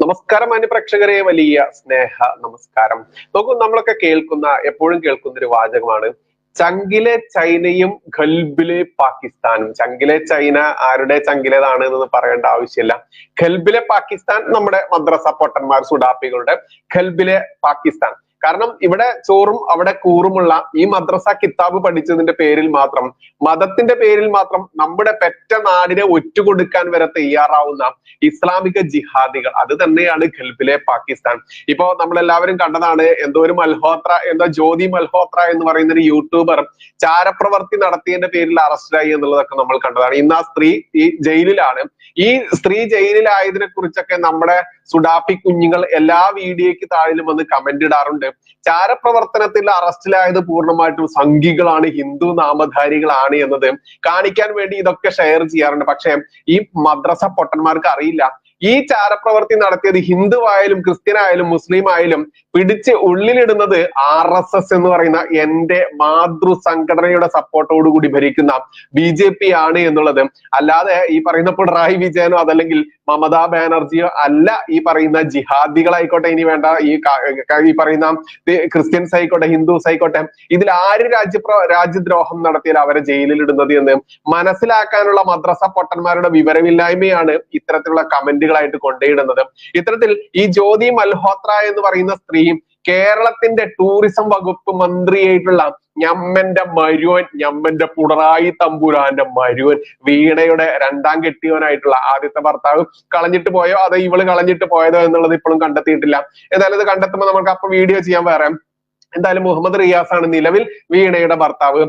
നമസ്കാരം മാന്യപ്രേക്ഷകരെ, വലിയ സ്നേഹ നമസ്കാരം. നോക്കൂ, നമ്മളൊക്കെ എപ്പോഴും കേൾക്കുന്ന ഒരു വാചകമാണ് ചങ്കിലെ ചൈനയും ഖൽബിലെ പാകിസ്ഥാനും. ചങ്കിലെ ചൈന ആരുടെ ചങ്കിലേതാണ് എന്ന് പറയേണ്ട ആവശ്യമില്ല. ഖൽബിലെ പാകിസ്ഥാൻ നമ്മുടെ മദ്രസ പൊട്ടന്മാർ സുഡാപ്പികളുടെ ഖൽബിലെ പാകിസ്ഥാൻ. കാരണം ഇവിടെ ചോറും അവിടെ കൂറുമുള്ള ഈ മദ്രസ കിതാബ് പഠിച്ചതിന്റെ പേരിൽ മാത്രം, മതത്തിന്റെ പേരിൽ മാത്രം നമ്മുടെ പെറ്റ നാടിനെ ഒറ്റുകൊടുക്കാൻ വരെ തയ്യാറാവുന്ന ഇസ്ലാമിക ജിഹാദികൾ, അത് തന്നെയാണ് ഖൽബിലെ പാകിസ്ഥാൻ. ഇപ്പോ നമ്മളെല്ലാവരും കണ്ടതാണ്, ജ്യോതി മൽഹോത്ര എന്ന് പറയുന്ന ഒരു യൂട്യൂബർ ചാരപ്രവർത്തി നടത്തിയതിന്റെ പേരിൽ അറസ്റ്റിലായി എന്നുള്ളതൊക്കെ നമ്മൾ കണ്ടതാണ്. ഇന്ന് ആ സ്ത്രീ ഈ ജയിലിലാണ്. ഈ സ്ത്രീ ജയിലിലായതിനെ കുറിച്ചൊക്കെ നമ്മുടെ സുഡാപ്പി കുഞ്ഞുങ്ങൾ എല്ലാ വീഡിയോയ്ക്ക് താഴിലും വന്ന് കമന്റ് ഇടാറുണ്ട്. ചാരപ്രവർത്തനത്തിൽ അറസ്റ്റിലായത് പൂർണ്ണമായിട്ടും സംഘികളാണ്, ഹിന്ദു നാമധാരികളാണ് എന്നത് കാണിക്കാൻ വേണ്ടി ഇതൊക്കെ ഷെയർ ചെയ്യാറുണ്ട്. പക്ഷെ ഈ മദ്രസ പൊട്ടന്മാർക്ക് അറിയില്ല, ഈ ചാരപ്രവർത്തി നടത്തിയത് ഹിന്ദു ആയാലും ക്രിസ്ത്യൻ ആയാലും മുസ്ലിം ആയാലും പിടിച്ച് ഉള്ളിലിടുന്നത് RSS എന്ന് പറയുന്ന എന്റെ മാതൃ സംഘടനയുടെ സപ്പോർട്ടോടുകൂടി ഭരിക്കുന്ന BJP ആണ് എന്നുള്ളത്. അല്ലാതെ ഈ പറയുന്ന പിണറായി വിജയനോ അതല്ലെങ്കിൽ മമതാ ബാനർജിയോ അല്ല ഈ പറയുന്ന ജിഹാദികളായിക്കോട്ടെ, ഇനി വേണ്ട ഈ പറയുന്ന ക്രിസ്ത്യൻസ് ആയിക്കോട്ടെ ഹിന്ദുസ് ആയിക്കോട്ടെ, ഇതിൽ ആര് രാജ്യദ്രോഹം നടത്തിയാൽ അവരെ ജയിലിൽ ഇടുന്നത് എന്ന് മനസ്സിലാക്കാനുള്ള മദ്രസ പൊട്ടന്മാരുടെ വിവരമില്ലായ്മയാണ് ഇത്തരത്തിലുള്ള കമന്റുകളായിട്ട് കൊണ്ടേയിടുന്നത്. ഇത്തരത്തിൽ ഈ ജ്യോതി മൽഹോത്ര എന്ന് പറയുന്ന സ്ത്രീ കേരളത്തിന്റെ ടൂറിസം വകുപ്പ് മന്ത്രിയായിട്ടുള്ള ഞമ്മന്റെ മരുവൻ, ഞമ്മന്റെ പിണറായി തമ്പുരാന്റെ മരുവൻ, വീണയുടെ രണ്ടാം കെട്ടിയവനായിട്ടുള്ള ആദ്യത്തെ ഭർത്താവ് കളഞ്ഞിട്ട് പോയോ അതോ ഇവള് കളഞ്ഞിട്ട് പോയതോ എന്നുള്ളത് ഇപ്പോഴും കണ്ടെത്തിയിട്ടില്ല. എന്തായാലും ഇത് കണ്ടെത്തുമ്പോൾ നമുക്ക് അപ്പൊ വീഡിയോ ചെയ്യാൻ വേറെ. എന്തായാലും മുഹമ്മദ് റിയാസ് ആണ് നിലവിൽ വീണയുടെ ഭർത്താവ്.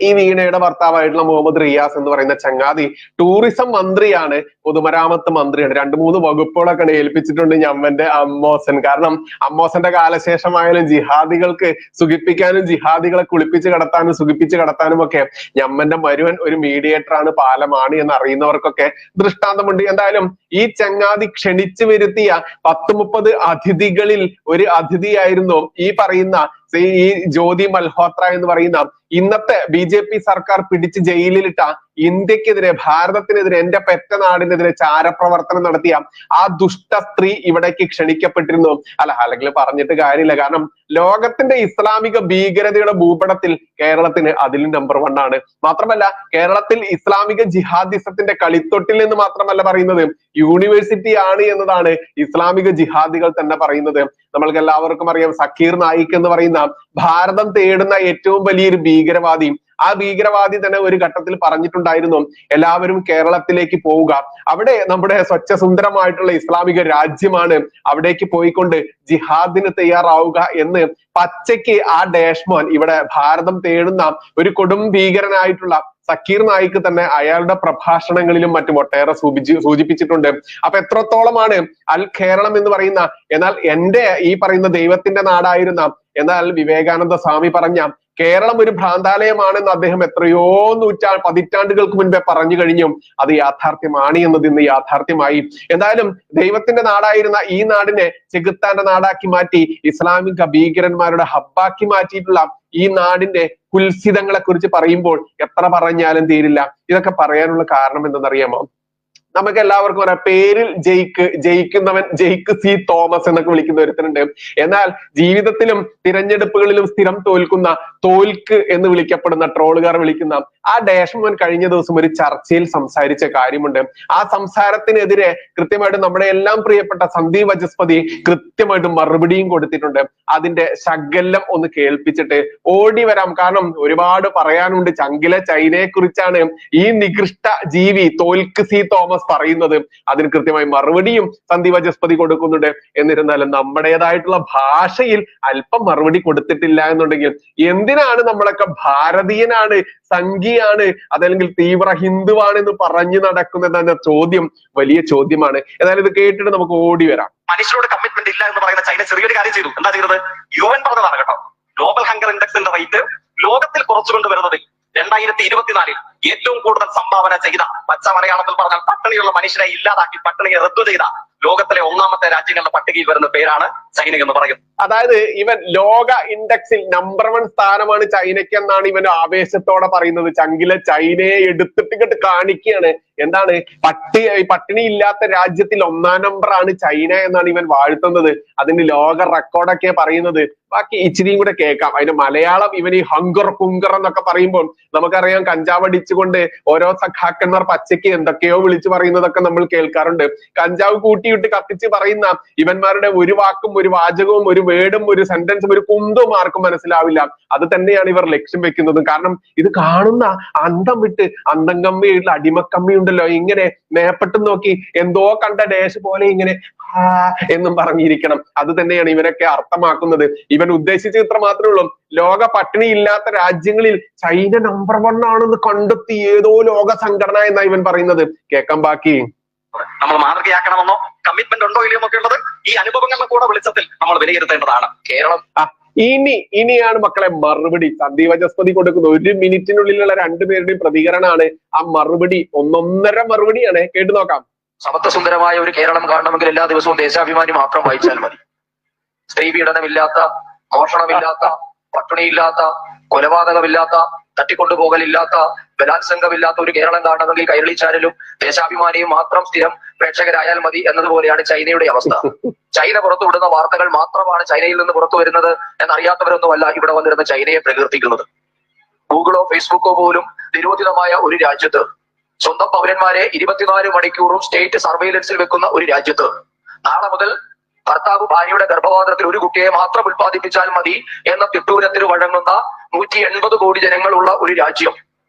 ഈ വീണയുടെ ഭർത്താവായിട്ടുള്ള മുഹമ്മദ് റിയാസ് എന്ന് പറയുന്ന ചങ്ങാതി ടൂറിസം മന്ത്രിയാണ്, പൊതുമരാമത്ത് മന്ത്രിയാണ്. 2-3 വകുപ്പുകളൊക്കെ ഏൽപ്പിച്ചിട്ടുണ്ട് ഞമ്മന്റെ അമ്മോസൻ. കാരണം അമ്മോസന്റെ കാലശേഷമായാലും ജിഹാദികൾക്ക് സുഖിപ്പിക്കാനും ജിഹാദികളെ കുളിപ്പിച്ച് കടത്താനും സുഖിപ്പിച്ച് കടത്താനും ഒക്കെ ഞമ്മന്റെ മരുവൻ ഒരു മീഡിയേറ്റർ ആണ്, പാലമാണ് എന്ന് അറിയുന്നവർക്കൊക്കെ ദൃഷ്ടാന്തമുണ്ട്. എന്തായാലും ഈ ചങ്ങാതി ക്ഷണിച്ചു വരുത്തിയ 10-30 അതിഥികളിൽ ഒരു അതിഥിയായിരുന്നു ഈ പറയുന്ന ഈ ജ്യോതി മൽഹോത്ര എന്ന് പറയുന്ന ഇന്നത്തെ BJP സർക്കാർ പിടിച്ച് ജയിലിലിട്ട ഇന്ത്യക്കെതിരെ, ഭാരതത്തിനെതിരെ, എന്റെ പെറ്റ നാടിനെതിരെ ചാരപ്രവർത്തനം നടത്തിയ ആ ദുഷ്ട സ്ത്രീ ഇവിടേക്ക് ക്ഷണിക്കപ്പെട്ടിരുന്നു. അല്ലെങ്കിൽ പറഞ്ഞിട്ട് കാര്യമില്ല. കാരണം ലോകത്തിന്റെ ഇസ്ലാമിക ഭീകരതയുടെ ഭൂപടത്തിൽ കേരളത്തിന് അതിൽ നമ്പർ 1 ആണ്. മാത്രമല്ല കേരളത്തിൽ ഇസ്ലാമിക ജിഹാദിസത്തിന്റെ കളിത്തൊട്ടിൽ എന്ന് മാത്രമല്ല പറയുന്നത്, യൂണിവേഴ്സിറ്റി ആണ് എന്നതാണ് ഇസ്ലാമിക ജിഹാദികൾ തന്നെ പറയുന്നത്. നമ്മൾക്ക് എല്ലാവർക്കും അറിയാം, സക്കീർ നായിക് എന്ന് പറയുന്ന ഭാരതം തേടുന്ന ഏറ്റവും വലിയൊരു ഭീകരവാദി, ആ ഭീകരവാദി തന്നെ ഒരു ഘട്ടത്തിൽ പറഞ്ഞിട്ടുണ്ടായിരുന്നു, എല്ലാവരും കേരളത്തിലേക്ക് പോവുക, അവിടെ നമ്മുടെ സ്വച്ഛസുന്ദരമായിട്ടുള്ള ഇസ്ലാമിക രാജ്യമാണ്, അവിടേക്ക് പോയിക്കൊണ്ട് ജിഹാദിന് തയ്യാറാവുക എന്ന് പച്ചയ്ക്ക് ആ ഡാഷ്മോൻ ഇവിടെ ഭാരതം തേടുന്ന ഒരു കൊടും ഭീകരനായിട്ടുള്ള സക്കീർ നായിക്ക് തന്നെ അയാളുടെ പ്രഭാഷണങ്ങളിലും മറ്റും ഒട്ടേറെ സൂചിപ്പിച്ചിട്ടുണ്ട്. അപ്പൊ എത്രത്തോളമാണ് കേരളം എന്ന് പറയുന്ന, എന്നാൽ എന്റെ ഈ പറയുന്ന ദൈവത്തിന്റെ നാടായിരുന്ന, എന്നാൽ വിവേകാനന്ദ സ്വാമി പറഞ്ഞ കേരളം ഒരു ഭ്രാന്താലയമാണെന്ന് അദ്ദേഹം എത്രയോ പതിറ്റാണ്ടുകൾക്ക് മുൻപേ പറഞ്ഞു കഴിഞ്ഞു. അത് യാഥാർത്ഥ്യമാണ് എന്നത് ഇന്ന് യാഥാർത്ഥ്യമായി. എന്തായാലും ദൈവത്തിന്റെ നാടായിരുന്ന ഈ നാടിനെ ചെകുത്താന്റെ നാടാക്കി മാറ്റി ഇസ്ലാമിക ഭീകരന്മാരുടെ ഹബ്ബാക്കി മാറ്റിയിട്ടുള്ള ഈ നാടിന്റെ കുൽസിതങ്ങളെ കുറിച്ച് പറയുമ്പോൾ എത്ര പറഞ്ഞാലും തീരില്ല. ഇതൊക്കെ പറയാനുള്ള കാരണം എന്തെന്നറിയാമോ? നമുക്ക് എല്ലാവർക്കും പറയാം, പേരിൽ ജയിക്കുന്നവൻ ജയിക്ക് സി തോമസ് എന്നൊക്കെ വിളിക്കുന്ന ഒരുത്തനുണ്ട്. എന്നാൽ ജീവിതത്തിലും തിരഞ്ഞെടുപ്പുകളിലും സ്ഥിരം തോൽക്കുന്ന തോൽക്ക് എന്ന് വിളിക്കപ്പെടുന്ന ട്രോളുകാർ വിളിക്കുന്ന ആ ഡാഷ്മോൻ കഴിഞ്ഞ ദിവസം ഒരു ചർച്ചയിൽ സംസാരിച്ച കാര്യമുണ്ട്. ആ സംസാരത്തിനെതിരെ കൃത്യമായിട്ട് നമ്മുടെ എല്ലാം പ്രിയപ്പെട്ട സന്ദീപ് വചസ്പതി കൃത്യമായിട്ട് മറുപടിയും കൊടുത്തിട്ടുണ്ട്. അതിന്റെ ശകലം ഒന്ന് കേൾപ്പിച്ചിട്ട് ഓടി വരാം. കാരണം ഒരുപാട് പറയാനുണ്ട്. ചങ്കിലെ ചൈനയെ കുറിച്ചാണ് ഈ നികൃഷ്ട ജീവി തോൽക്ക് സി തോമസ് പറയുന്നത്. അതിന് കൃത്യമായി മറുപടിയും സന്ദീപ് വചസ്പതി കൊടുക്കുന്നുണ്ട്. എന്നിരുന്നാലും നമ്മുടേതായിട്ടുള്ള ഭാഷയിൽ അല്പം മറുപടി കൊടുത്തിട്ടില്ല എന്നുണ്ടെങ്കിൽ എന്തിനാണ് നമ്മളൊക്കെ ഭാരതീയനാണ്, സംഘിയാണ്, അതല്ലെങ്കിൽ തീവ്ര ഹിന്ദുവാണ് എന്ന് പറഞ്ഞു നടക്കുന്നത് എന്ന ചോദ്യം വലിയ ചോദ്യമാണ്. എന്നാലും ഇത് കേട്ടിട്ട് നമുക്ക് ഓടി വരാം. മനുഷ്യരോട് കമ്മിറ്റ്മെന്റ് ഇല്ല എന്ന് പറയുന്ന ചൈന ചെറിയൊരു കാര്യം ചെയ്തു. എന്താ ചെയ്തത്? UN പറഞ്ഞതാണ് കേട്ടോ. ഗ്ലോബൽ ഹങ്കർ ഇൻഡെക്സിന്റെ റേറ്റ് ലോകത്തിൽ കുറച്ചുകൊണ്ട് വരുന്നത് 2024 ഏറ്റവും കൂടുതൽ സംഭാവന ചെയ്ത, പച്ച മലയാളത്തിൽ പറഞ്ഞാൽ പട്ടിണിയുള്ള മനുഷ്യരെ ഇല്ലാതാക്കി പട്ടിണിയെ റദ്ദു ചെയ്ത ലോകത്തിലെ 1ാമത്തെ രാജ്യങ്ങളുടെ പട്ടികയിൽ വരുന്ന പേരാണ് ചൈന എന്ന് പറയുന്നത്. അതായത് ഇവൻ ലോക ഇൻഡെക്സിൽ നമ്പർ 1 സ്ഥാനമാണ് ചൈനയ്ക്ക് എന്നാണ് ഇവൻ ആവേശത്തോടെ പറയുന്നത്. ചങ്കിലെ ചൈനയെ എടുത്തിട്ട് കാണിക്കുകയാണ്. എന്താണ് പട്ടിണി ഇല്ലാത്ത രാജ്യത്തിൽ 1-ാം നമ്പറാണ് ചൈന എന്നാണ് ഇവൻ വാഴ്ത്തുന്നത്. അതിന് ലോക റെക്കോർഡൊക്കെ പറയുന്നത്. ബാക്കി ഇച്ചിരിയും കൂടെ കേൾക്കാം. അതിന്റെ മലയാളം ഇവൻ ഈ ഹങ്കർ കുങ്കർ എന്നൊക്കെ പറയുമ്പോൾ നമുക്കറിയാം, കഞ്ചാവ് അടിച്ചുകൊണ്ട് ഓരോ സഖാക്കന്മാർ പച്ചയ്ക്ക് എന്തൊക്കെയോ വിളിച്ചു പറയുന്നതൊക്കെ നമ്മൾ കേൾക്കാറുണ്ട്. കഞ്ചാവ് കൂട്ടിയിട്ട് കത്തിച്ച് പറയുന്ന ഇവന്മാരുടെ ഒരു വാക്കും ഒരു വാചകവും ഒരു വേർഡും ഒരു സെന്റൻസും ഒരു കുന്തും ആർക്കും മനസ്സിലാവില്ല. അത് തന്നെയാണ് ഇവർ ലക്ഷ്യം വെക്കുന്നത്. കാരണം ഇത് കാണുന്ന അന്തം വിട്ട് അന്തം കമ്മിയുള്ള അടിമക്കമ്മി ഉണ്ടല്ലോ, ഇങ്ങനെ മേപ്പെട്ട് നോക്കി എന്തോ കണ്ട ഡേഷ് പോലെ ഇങ്ങനെ എന്നും പറഞ്ഞിരിക്കണം. അത് തന്നെയാണ് ഇവരൊക്കെ അർത്ഥമാക്കുന്നത്. ഇവൻ ഉദ്ദേശിച്ച ഇത്ര മാത്രമേ ഉള്ളൂ. ലോക പട്ടിണി ഇല്ലാത്ത രാജ്യങ്ങളിൽ ചൈന നമ്പർ 1 ആണെന്ന് കണ്ടെത്തി ഏതോ ലോക സംഘടന എന്നാ ഇവൻ പറയുന്നത്. കേൾക്കാൻ ബാക്കി. നമ്മൾ മാതൃകയാക്കണമെന്നോ കമ്മിറ്റ്മെന്റ് ഉണ്ടോ ഇല്ലയോ എന്നൊക്കെ ഉള്ളത് ഈ അനുഭവങ്ങളുടെ കൂടെ വെളിച്ചത്തിൽ നമ്മൾ വിലയിരുത്തേണ്ടതാണ്. കേരളം ഇനിയാണ് മക്കളെ മറുപടി. സന്ദീപ് വാചസ്പതി കൊടുക്കുന്ന 1 മിനിറ്റിനുള്ളിലുള്ള 2 പേരുടെയും പ്രതികരണമാണ്. ആ മറുപടി 1.5 മറുപടിയാണ്. കേട്ടു നോക്കാം. സമത്വസുന്ദരമായ ഒരു കേരളം കാണണമെങ്കിൽ എല്ലാ ദിവസവും ദേശാഭിമാനി മാത്രം വായിച്ചാൽ മതി. സ്ത്രീ പീഡനമില്ലാത്ത, മോഷണമില്ലാത്ത, പട്ടിണിയില്ലാത്ത, കൊലപാതകമില്ലാത്ത, തട്ടിക്കൊണ്ടുപോകലില്ലാത്ത, ബലാത്സംഗമില്ലാത്ത ഒരു കേരളം കാണണമെങ്കിൽ കൈരളി ചാനലും ദേശാഭിമാനിയും മാത്രം സ്ഥിരം പ്രേക്ഷകരായാൽ മതി എന്നതുപോലെയാണ് ചൈനയുടെ അവസ്ഥ. ചൈന പുറത്തുവിടുന്ന വാർത്തകൾ മാത്രമാണ് ചൈനയിൽ നിന്ന് പുറത്തു വരുന്നത് എന്നറിയാത്തവരൊന്നുമല്ല ഇവിടെ വന്നിരുന്ന ചൈനയെ പ്രകീർത്തിക്കുന്നത്. ഗൂഗിളോ ഫേസ്ബുക്കോ പോലും നിരോധിതമായ ഒരു രാജ്യത്ത് സ്വന്തം പൗരന്മാരെ 24 മണിക്കൂറും സ്റ്റേറ്റ് സർവൈലൻസിൽ വെക്കുന്ന ഒരു രാജ്യത്ത് നാളെ മുതൽ ഭർത്താവ് ഭാര്യയുടെ ഗർഭപാത്രത്തിൽ ഒരു കുട്ടിയെ മാത്രം ഉത്പാദിപ്പിച്ചാൽ മതി എന്ന തിട്ടൂരത്തിന് വഴങ്ങുന്ന 180 കോടി ജനങ്ങളുള്ള ഒരു രാജ്യം.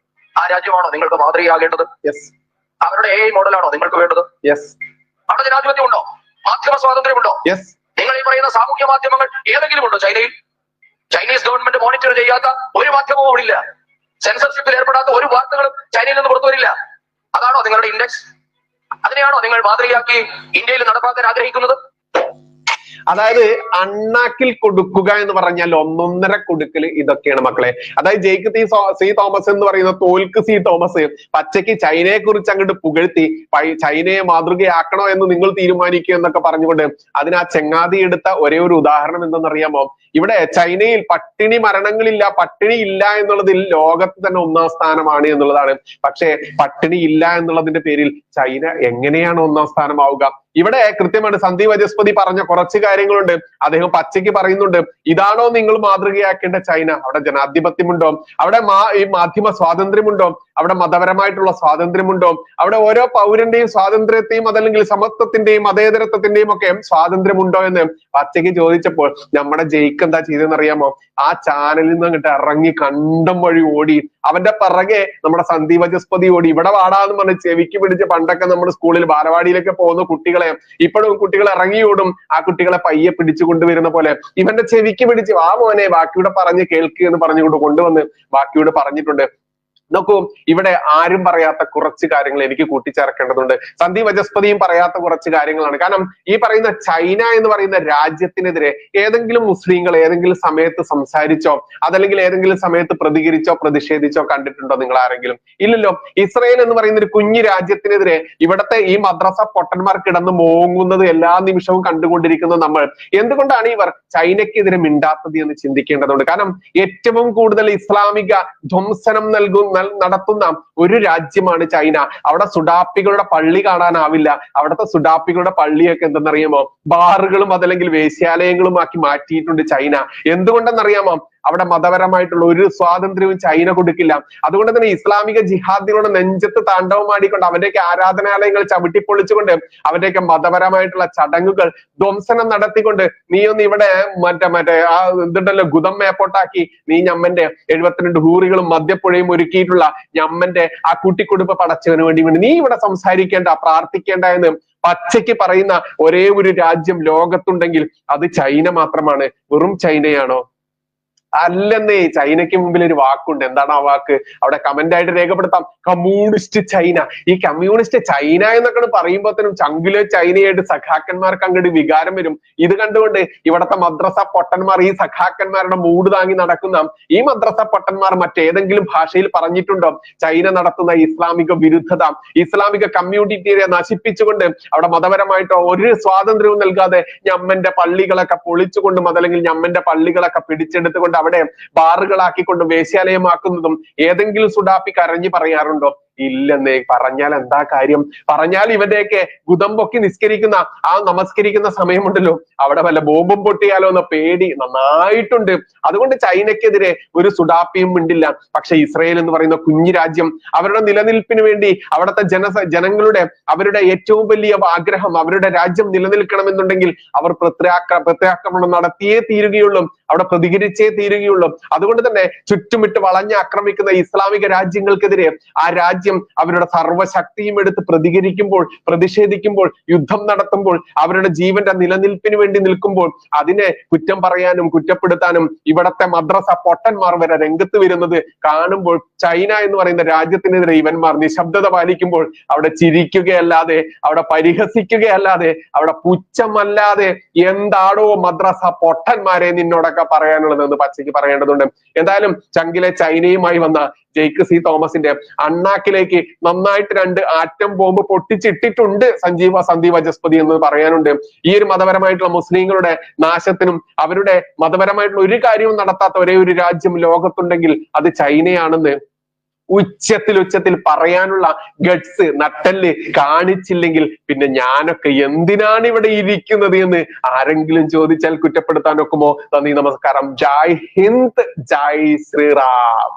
ആ രാജ്യമാണോ നിങ്ങൾക്ക് മാതൃകയാകേണ്ടത്? അവരുടെ AI മോഡലാണോ നിങ്ങൾക്ക് വേണ്ടത്? അവിടെ ജനാധിപത്യം ഉണ്ടോ? മാധ്യമ സ്വാതന്ത്ര്യമുണ്ടോ? നിങ്ങൾ ഈ പറയുന്ന സാമൂഹ്യ മാധ്യമങ്ങൾ ഏതെങ്കിലും ഉണ്ടോ ചൈനയിൽ? ചൈനീസ് ഗവൺമെന്റ് മോണിറ്റർ ചെയ്യാത്ത ഒരു മാധ്യമവും അവിടെ ഇല്ല. സെൻസർഷിപ്പിൽ ഏർപ്പെടാത്ത ഒരു വാർത്തകളും ചൈനയിൽ നിന്ന് പുറത്തു വരില്ല. അതാണോ നിങ്ങളുടെ ഇൻഡെക്സ്? അതിനെയാണോ നിങ്ങൾ മാതൃകയാക്കി ഇന്ത്യയിൽ നടപ്പാക്കാൻ ആഗ്രഹിക്കുന്നത്? അതായത് അണ്ണാക്കിൽ കൊടുക്കുക എന്ന് പറഞ്ഞാൽ 1.5 കൊടുക്കല് ഇതൊക്കെയാണ് മക്കളെ. അതായത് ജയിക്ക് സി തോമസ് എന്ന് പറയുന്ന തോൽക്ക് സി തോമസ് പച്ചയ്ക്ക് ചൈനയെ കുറിച്ച് അങ്ങോട്ട് പുകഴ്ത്തി ചൈനയെ മാതൃകയാക്കണോ എന്ന് നിങ്ങൾ തീരുമാനിക്കുക എന്നൊക്കെ പറഞ്ഞുകൊണ്ട് അതിന് ആ ചെങ്ങാതി എടുത്ത ഒരേ ഒരു ഉദാഹരണം എന്തെന്നറിയാമോ? ഇവിടെ ചൈനയിൽ പട്ടിണി മരണങ്ങളില്ല, പട്ടിണി ഇല്ല എന്നുള്ളതിൽ ലോകത്ത് തന്നെ 1-ാം സ്ഥാനമാണ് എന്നുള്ളതാണ്. പക്ഷേ പട്ടിണി ഇല്ല എന്നുള്ളതിന്റെ പേരിൽ ചൈന എങ്ങനെയാണ് 1-ാം സ്ഥാനമാവുക? ഇവിടെ കൃത്യമാണ് സന്ദീപ് വാചസ്പതി പറഞ്ഞ കുറച്ച് കാര്യങ്ങളുണ്ട്. അദ്ദേഹം പച്ചയ്ക്ക് പറയുന്നുണ്ട്, ഇതാണോ നിങ്ങൾ മാതൃകയാക്കേണ്ട ചൈന? അവിടെ ജനാധിപത്യമുണ്ടോ? അവിടെ ഈ മാധ്യമ സ്വാതന്ത്ര്യമുണ്ടോ? അവിടെ മതപരമായിട്ടുള്ള സ്വാതന്ത്ര്യമുണ്ടോ? അവിടെ ഓരോ പൗരന്റെയും സ്വാതന്ത്ര്യത്തെയും അതല്ലെങ്കിൽ സമത്വത്തിന്റെയും മതേതരത്വത്തിന്റെയും ഒക്കെ സ്വാതന്ത്ര്യമുണ്ടോ എന്ന് പച്ചയ്ക്ക് ചോദിച്ചപ്പോൾ നമ്മുടെ ജയിക്ക് എന്താ ചെയ്തെന്ന് അറിയാമോ? ആ ചാനലിൽ നിന്ന് അങ്ങോട്ട് ഇറങ്ങി കണ്ടം വഴി ഓടി. അവന്റെ പിറകെ നമ്മുടെ സന്ദീപ് വാചസ്പതി ഓടി. ഇവിടെ വാടാന്ന് പറഞ്ഞ് ചെവിക്ക് പിടിച്ച് പണ്ടൊക്കെ നമ്മുടെ സ്കൂളിൽ ബാലവാടിയിലൊക്കെ പോകുന്ന കുട്ടികളെ ഇപ്പോഴും കുട്ടികൾ ഇറങ്ങി ഓടും. ആ കുട്ടികളെ പയ്യെ പിടിച്ചു കൊണ്ടുവരുന്ന പോലെ ഇവന്റെ ചെവിക്ക് പിടിച്ച് ആ മോനെ ബാക്കിയുടെ പറഞ്ഞ് കേൾക്കുക എന്ന് പറഞ്ഞുകൊണ്ട് കൊണ്ടുവന്ന് ബാക്കിയോട് പറഞ്ഞിട്ടുണ്ട്. നോക്കൂ, ഇവിടെ ആരും പറയാത്ത കുറച്ച് കാര്യങ്ങൾ എനിക്ക് കൂട്ടിച്ചേർക്കേണ്ടതുണ്ട്. സന്ദീപ് വാചസ്പതിയും പറയാത്ത കുറച്ച് കാര്യങ്ങളാണ്. കാരണം ഈ പറയുന്ന ചൈന എന്ന് പറയുന്ന രാജ്യത്തിനെതിരെ ഏതെങ്കിലും മുസ്ലിങ്ങൾ ഏതെങ്കിലും സമയത്ത് സംസാരിച്ചോ അതല്ലെങ്കിൽ ഏതെങ്കിലും സമയത്ത് പ്രതികരിച്ചോ പ്രതിഷേധിച്ചോ കണ്ടിട്ടുണ്ടോ നിങ്ങൾ ആരെങ്കിലും? ഇല്ലല്ലോ. ഇസ്രയേൽ എന്ന് പറയുന്ന ഒരു കുഞ്ഞു രാജ്യത്തിനെതിരെ ഇവിടത്തെ ഈ മദ്രസ പൊട്ടന്മാർ കിടന്ന് മോങ്ങുന്നത് എല്ലാ നിമിഷവും കണ്ടുകൊണ്ടിരിക്കുന്ന നമ്മൾ എന്തുകൊണ്ടാണ് ഇവർ ചൈനയ്ക്കെതിരെ മിണ്ടാത്തത് എന്ന് ചിന്തിക്കേണ്ടതുണ്ട്. കാരണം ഏറ്റവും കൂടുതൽ ഇസ്ലാമിക ധ്വംസനം നടത്തുന്ന ഒരു രാജ്യമാണ് ചൈന. അവിടെ സുഡാപ്പികളുടെ പള്ളി കാണാനാവില്ല. അവിടുത്തെ സുഡാപ്പികളുടെ പള്ളിയൊക്കെ എന്തെന്നറിയാമോ? ബാറുകളും അതല്ലെങ്കിൽ വേശ്യാലയങ്ങളും ആക്കി മാറ്റിയിട്ടുണ്ട് ചൈന. എന്തുകൊണ്ടെന്നറിയാമോ? അവിടെ മതപരമായിട്ടുള്ള ഒരു സ്വാതന്ത്ര്യവും ചൈന കൊടുക്കില്ല. അതുകൊണ്ട് തന്നെ ഇസ്ലാമിക ജിഹാദികളുടെ നെഞ്ചത്ത് താണ്ഡവമാടിക്കൊണ്ട് അവരുടെയൊക്കെ ആരാധനാലയങ്ങൾ ചവിട്ടിപ്പൊളിച്ചുകൊണ്ട് അവരുടെയൊക്കെ മതപരമായിട്ടുള്ള ചടങ്ങുകൾ ധ്വംസനം നടത്തിക്കൊണ്ട് നീ ഒന്ന് ഇവിടെ മറ്റേ ആ എന്തുണ്ടല്ലോ ഗുദം മേപ്പോട്ടാക്കി നീ ഞമ്മന്റെ 72 ഹൂറികളും മദ്യപ്പുഴയും ഒരുക്കിയിട്ടുള്ള ഞമ്മന്റെ ആ കൂട്ടിക്കൊടുപ്പ് പടച്ചവന് വേണ്ടി നീ ഇവിടെ സംസാരിക്കേണ്ട പ്രാർത്ഥിക്കേണ്ട എന്ന് പച്ചയ്ക്ക് പറയുന്ന ഒരേ ഒരു രാജ്യം ലോകത്തുണ്ടെങ്കിൽ അത് ചൈന മാത്രമാണ്. വെറും ചൈനയാണോ? അല്ലെന്നേ, ചൈനയ്ക്ക് മുമ്പിൽ ഒരു വാക്കുണ്ട്. എന്താണ് ആ വാക്ക്? അവിടെ കമന്റ് ആയിട്ട് രേഖപ്പെടുത്താം. Communist China. ഈ കമ്മ്യൂണിസ്റ്റ് ചൈന എന്നൊക്കെ പറയുമ്പോഴത്തേനും ചങ്കിലെ ചൈനയായിട്ട് സഖാക്കന്മാർക്ക് അങ്ങോട്ട് വികാരം വരും. ഇത് കണ്ടുകൊണ്ട് ഇവിടത്തെ മദ്രസ പൊട്ടന്മാർ, ഈ സഖാക്കന്മാരുടെ മൂട് താങ്ങി നടക്കുന്ന ഈ മദ്രസ പൊട്ടന്മാർ മറ്റേതെങ്കിലും ഭാഷയിൽ പറഞ്ഞിട്ടുണ്ടോ ചൈന നടത്തുന്ന ഇസ്ലാമിക വിരുദ്ധത, ഇസ്ലാമിക കമ്മ്യൂണിറ്റിയെ നശിപ്പിച്ചുകൊണ്ട് അവിടെ മതപരമായിട്ടോ ഒരു സ്വാതന്ത്ര്യവും നൽകാതെ ഞമ്മന്റെ പള്ളികളൊക്കെ പൊളിച്ചുകൊണ്ടും അതല്ലെങ്കിൽ ഞമ്മന്റെ പള്ളികളൊക്കെ പിടിച്ചെടുത്തുകൊണ്ട് അവിടെ ബാറുകളാക്കിക്കൊണ്ടും വേശ്യാലയമാക്കുന്നതും ഏതെങ്കിലും സുഡാപ്പി കരഞ്ഞു പറയാറുണ്ടോ? ഇല്ലെന്നേ. പറഞ്ഞാൽ എന്താ കാര്യം? പറഞ്ഞാൽ ഇവന്റെയൊക്കെ ഗുദം പൊക്കി നിസ്കരിക്കുന്ന ആ നമസ്കരിക്കുന്ന സമയമുണ്ടല്ലോ, അവിടെ വല്ല ബോംബും പൊട്ടിയാലോ എന്ന പേടി നന്നായിട്ടുണ്ട്. അതുകൊണ്ട് ചൈനയ്ക്കെതിരെ ഒരു സുഡാപ്പിയും മിണ്ടില്ല. പക്ഷെ ഇസ്രയേൽ എന്ന് പറയുന്ന കുഞ്ഞു രാജ്യം അവരുടെ നിലനിൽപ്പിന് വേണ്ടി അവിടുത്തെ ജനങ്ങളുടെ അവരുടെ ഏറ്റവും വലിയ ആഗ്രഹം അവരുടെ രാജ്യം നിലനിൽക്കണമെന്നുണ്ടെങ്കിൽ അവർ പ്രത്യാക്രമണം നടത്തിയേ തീരുകയുള്ളൂ, അവിടെ പ്രതികരിച്ചേ തീരുകയുള്ളൂ. അതുകൊണ്ട് തന്നെ ചുറ്റുമിട്ട് വളഞ്ഞ് ആക്രമിക്കുന്ന ഇസ്ലാമിക രാജ്യങ്ങൾക്കെതിരെ ആ രാജ്യം അവരുടെ സർവ്വശക്തിയും എടുത്ത് പ്രതിഷേധിക്കുമ്പോൾ, യുദ്ധം നടത്തുമ്പോൾ, അവരുടെ ജീവന്റെ നിലനിൽപ്പിന് വേണ്ടി നിൽക്കുമ്പോൾ അതിനെ കുറ്റം പറയാനും കുറ്റപ്പെടുത്താനും ഇവിടത്തെ മദ്രസ പൊട്ടന്മാർ വരെ രംഗത്ത് വരുന്നത് കാണുമ്പോൾ ചൈന എന്ന് പറയുന്ന രാജ്യത്തിനെതിരെ ഇവന്മാർ നിശബ്ദത പാലിക്കുമ്പോൾ അവിടെ ചിരിക്കുകയല്ലാതെ, അവിടെ പരിഹസിക്കുകയല്ലാതെ, അവിടെ പുച്ഛമല്ലാതെ എന്താണോ മദ്രസ പൊട്ടന്മാരെ നിന്നോടൊക്കെ പറയാനുള്ളതെന്ന് പച്ചയ്ക്ക് പറയേണ്ടതുണ്ട്. എന്തായാലും ചങ്കിലെ ചൈനയുമായി വന്ന ജെയ്ക്ക് സി തോമസിന്റെ അണ്ണാക്കിലേക്ക് നന്നായിട്ട് 2 ആറ്റം ബോംബ് പൊട്ടിച്ചിട്ടിട്ടുണ്ട് സന്ദീപ് വചസ്പതി എന്ന് പറയാനുണ്ട്. ഈ ഒരു മതപരമായിട്ടുള്ള മുസ്ലിങ്ങളുടെ നാശത്തിനും അവരുടെ മതപരമായിട്ടുള്ള ഒരു കാര്യവും നടത്താത്ത ഒരേ ഒരു രാജ്യം ലോകത്തുണ്ടെങ്കിൽ അത് ചൈനയാണെന്ന് ഉച്ചത്തിൽ പറയാനുള്ള ഗട്സ് നട്ടല് കാണിച്ചില്ലെങ്കിൽ പിന്നെ ഞാനൊക്കെ എന്തിനാണ് ഇവിടെ ഇരിക്കുന്നത് എന്ന് ആരെങ്കിലും ചോദിച്ചാൽ കുറ്റപ്പെടുത്താൻ ഒക്കുമോ? നന്ദി, നമസ്കാരം. ജയ് ഹിന്ദ്, ജയ് ശ്രീറാം.